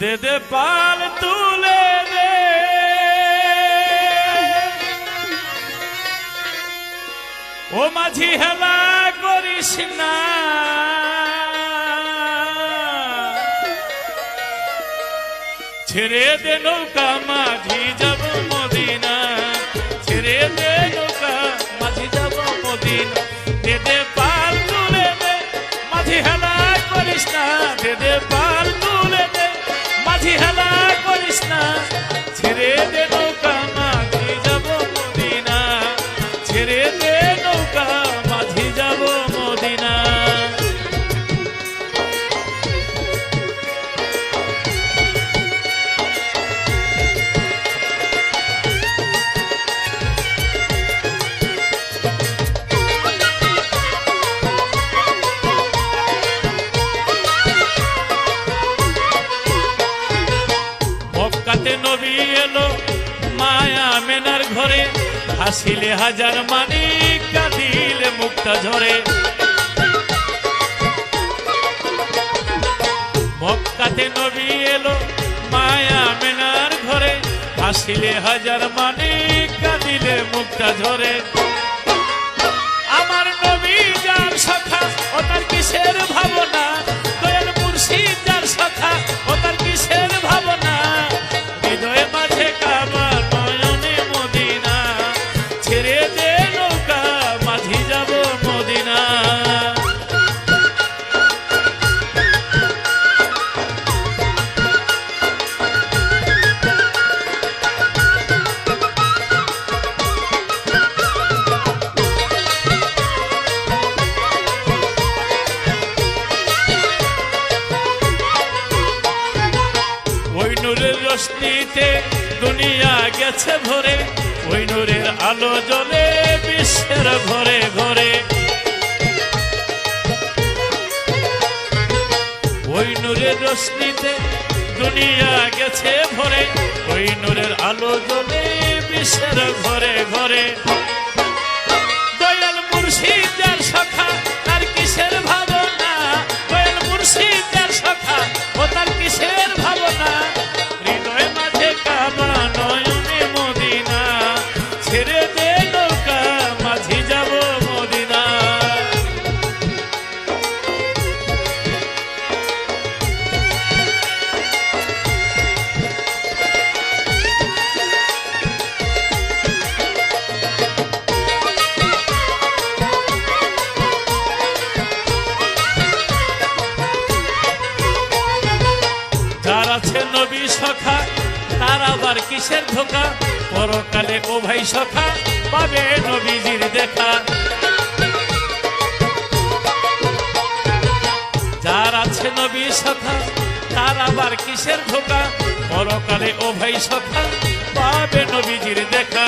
দে দে পাল তুলে দে ও মাঝি হেলা করিস না ছেড়ে দে নৌকা মাঝি যাব মদিনা ছেড়ে দে নৌকা মাঝি যাব মদিনা দে দে পাল তুলে দে মাঝি হেলা করিস না দে দে পাল তুলে দে মাঝি হেলা করিস না ছেড়ে দে নৌকা মাঝি যাব মদিনা ছেড়ে দে নৌকা মাঝি যাব মদিনা মক্কাতে নবী এলো মায়া মেনার ঘরে হাসিলে হাজার মানিক কাঁদিলে মুক্তা ঝরে মক্কাতে নবী এলো মায়া মেনার ঘরে হাসিলে হাজার মানিক কাঁদিলে মুক্তা ঝরে আমার নবী যার সখা ও তার কিসের ভাবনা দয়াল মুর্শিদ যার সখা ও তার কিসের ভাবনা হৃদয়ে মাঝে কাবা নয়নে মদিনা ছেড়ে দে নৌকা মাঝি যাব মদিনা ওই নূরের রোশনীতে দুনিয়া গেছে ভরে ওই নূরের আলো জ্বলে বিশ্বের ঘরে ঘরে ওই নূরের রোশনীতে দুনিয়া গেছে ভরে ওই নূরের আলো জ্বলে বিশ্বের ঘরে ঘরে দয়াল মুর্শিদ যার সখা তার কিসের ভাবনা দয়াল মুর্শিদ যার সখা ও তার কিসের ভাবনা হৃদয় মাঝে কাবা নয়নে মদিনা ছেড়ে দে নৌকা মাঝি যাব মদিনা যার আছে নবী সখা তার আবার কিসের ধোকা পরকালে ও ভাই সখা পাবে নবীজির দেখা যার আছে নবী সখা তার আবার কিসের ধোকা পরকালে ও ভাই সখা পাবে নবীজির দেখা